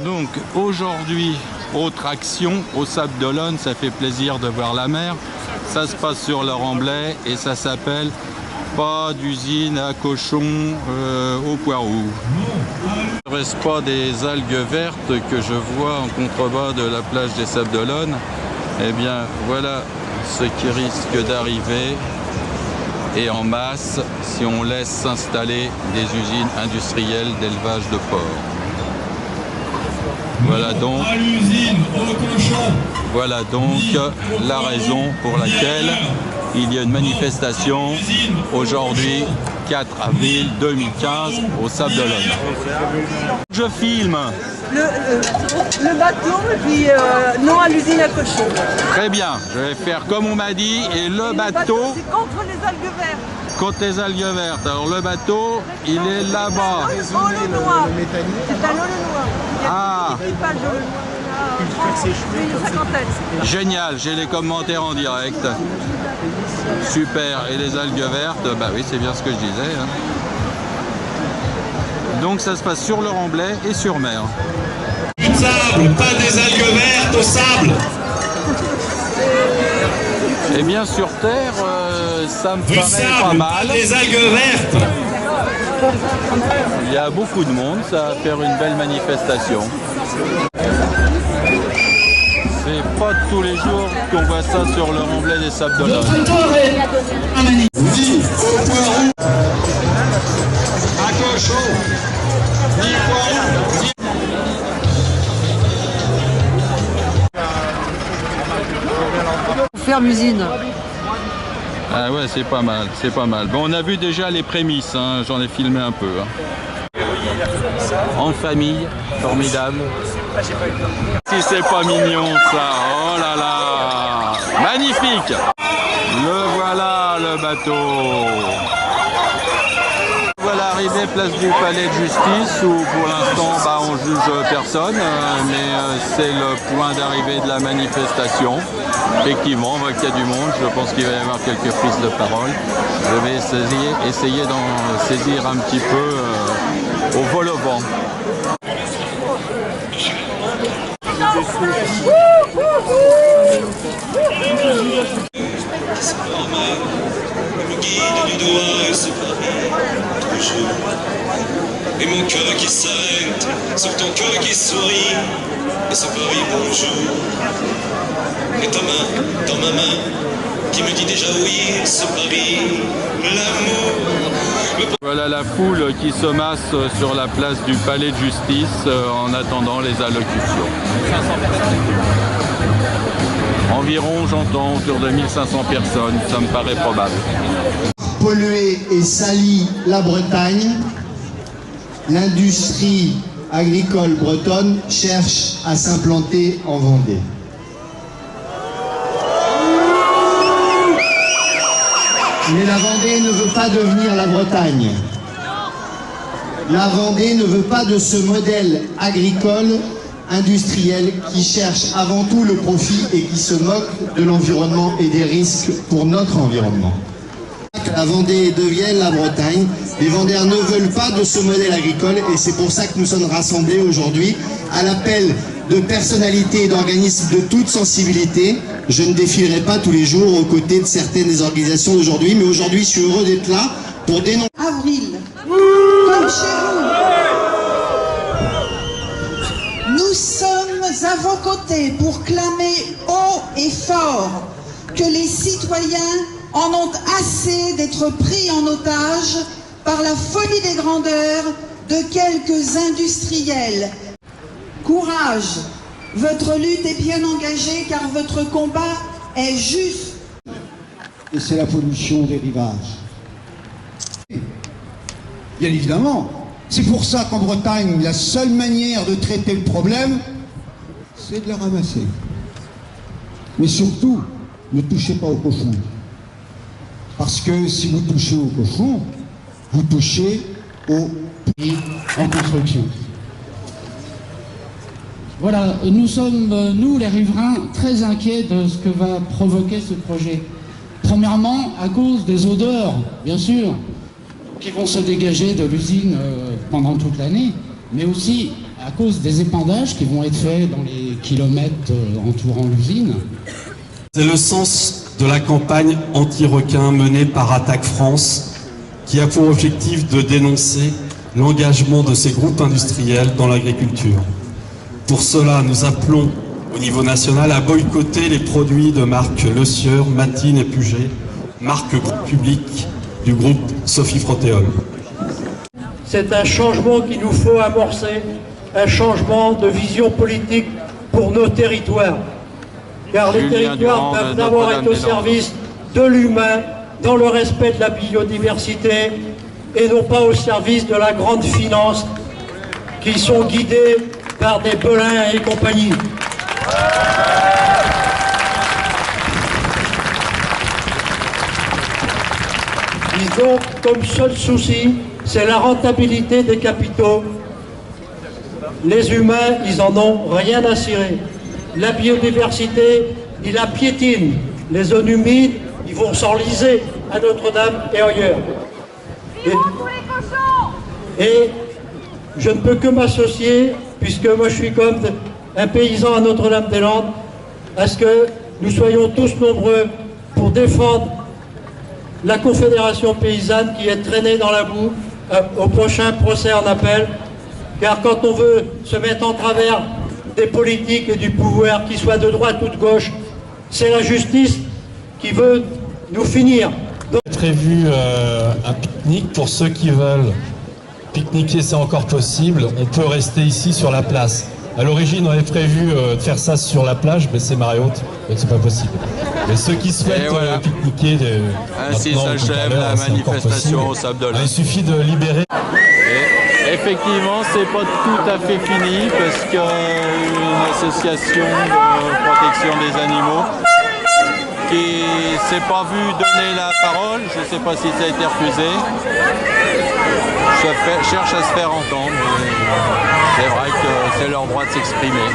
Donc aujourd'hui, autre action au Sable d'Olonne, ça fait plaisir de voir la mer. Ça se passe sur le Remblai et ça s'appelle Pas d'usine à cochons au Poireau. Il ne reste pas des algues vertes que je vois en contrebas de la plage des Sables d'Olonne. Eh bien voilà ce qui risque d'arriver et en masse si on laisse s'installer des usines industrielles d'élevage de porc. Voilà donc la raison pour laquelle il y a une manifestation aujourd'hui 4 avril 2015 au Sable d'Olonne. Je filme. Le bateau et puis non à l'usine à cochons. Très bien, je vais faire comme on m'a dit et le bateau... C'est contre les algues vertes. Contre les algues vertes. Alors le bateau, il est là-bas. C'est à l'Aulnois. Ah. Une cinquantaine. Génial, j'ai les commentaires en direct. Super, et les algues vertes, bah oui, c'est bien ce que je disais. Hein. Donc ça se passe sur le Remblai et sur mer. Sable, pas des algues vertes au sable. Eh bien sur terre, ça me paraît pas mal. Pas des algues vertes. Il y a beaucoup de monde, ça va faire une belle manifestation. C'est pas tous les jours qu'on voit ça sur le Remblai des Sables d'Olonne. Ni au Poireau, à cochon, ni Poireau, ni... Ferme usine. Ah ouais, c'est pas mal, c'est pas mal. Bon, on a vu déjà les prémices, hein, j'en ai filmé un peu. Hein. En famille, formidable. Si c'est pas mignon ça, oh là là, magnifique. Le voilà le bateau. Voilà arrivé place du palais de justice où pour l'instant on juge personne, mais c'est le point d'arrivée de la manifestation. Effectivement, on voit qu'il y a du monde, je pense qu'il va y avoir quelques prises de parole. Je vais essayer d'en saisir un petit peu au vol au vent. Me guide du doigt ce Paris toujours. Et mon cœur qui s'arrête sur ton cœur qui sourit. Et ce Paris bonjour. Et ta main dans ma main qui me dit déjà oui, ce Paris, l'amour. Voilà la foule qui se masse sur la place du palais de justice en attendant les allocutions. Environ, j'entends, autour de 1500 personnes, ça me paraît probable. Polluer et salir la Bretagne, l'industrie agricole bretonne cherche à s'implanter en Vendée. Mais la Vendée ne veut pas devenir la Bretagne. La Vendée ne veut pas de ce modèle agricole industriel qui cherche avant tout le profit et qui se moque de l'environnement et des risques pour notre environnement. La Vendée devienne la Bretagne. Les Vendéens ne veulent pas de ce modèle agricole et c'est pour ça que nous sommes rassemblés aujourd'hui à l'appel de personnalités et d'organismes de toute sensibilité. Je ne défilerai pas tous les jours aux côtés de certaines des organisations d'aujourd'hui, mais aujourd'hui je suis heureux d'être là pour dénoncer. Avril, comme chez vous, nous sommes à vos côtés pour clamer haut et fort que les citoyens en ont assez d'être pris en otage par la folie des grandeurs de quelques industriels. Courage, votre lutte est bien engagée car votre combat est juste. Et c'est la pollution des rivages. Bien évidemment, c'est pour ça qu'en Bretagne, la seule manière de traiter le problème, c'est de la ramasser. Mais surtout, ne touchez pas aux cochons. Parce que si vous touchez aux cochons, vous touchez aux prix en construction. Voilà, nous sommes, nous les riverains, très inquiets de ce que va provoquer ce projet. Premièrement, à cause des odeurs, bien sûr, qui vont se dégager de l'usine pendant toute l'année, mais aussi à cause des épandages qui vont être faits dans les kilomètres entourant l'usine. C'est le sens de la campagne anti-requin menée par Attaque France, qui a pour objectif de dénoncer l'engagement de ces groupes industriels dans l'agriculture. Pour cela, nous appelons au niveau national à boycotter les produits de marque Le Sieur, Matine et Puget, marque publique du groupe Sophie Frotéol. C'est un changement qu'il nous faut amorcer, un changement de vision politique pour nos territoires. Car les territoires doivent d'abord être au service de l'humain, dans le respect de la biodiversité, et non pas au service de la grande finance, qui sont guidés par des Belin et compagnie. Ils ont comme seul souci, c'est la rentabilité des capitaux. Les humains, ils en ont rien à cirer. La biodiversité, ils la piétinent. Les zones humides, ils vont s'enliser à Notre-Dame et ailleurs. Et je ne peux que m'associer, puisque moi je suis comme un paysan à Notre-Dame-des-Landes, à ce que nous soyons tous nombreux pour défendre la Confédération paysanne qui est traînée dans la boue au prochain procès en appel. Car quand on veut se mettre en travers des politiques et du pouvoir, qu'ils soient de droite ou de gauche, c'est la justice qui veut nous finir. Prévu un pique-nique pour ceux qui veulent pique-niquer, c'est encore possible. On peut rester ici sur la place. À l'origine, on avait prévu de faire ça sur la plage, mais c'est marée haute, donc c'est pas possible. Mais ceux qui souhaitent voilà. Pique-niquer, ainsi s'achève la manifestation au Sable d'Olonne. Il suffit de libérer. Et effectivement, c'est pas tout à fait fini parce qu'une association de protection des animaux qui s'est pas vu donner la parole, je ne sais pas si ça a été refusé, cherche à se faire entendre. C'est vrai que c'est leur droit de s'exprimer.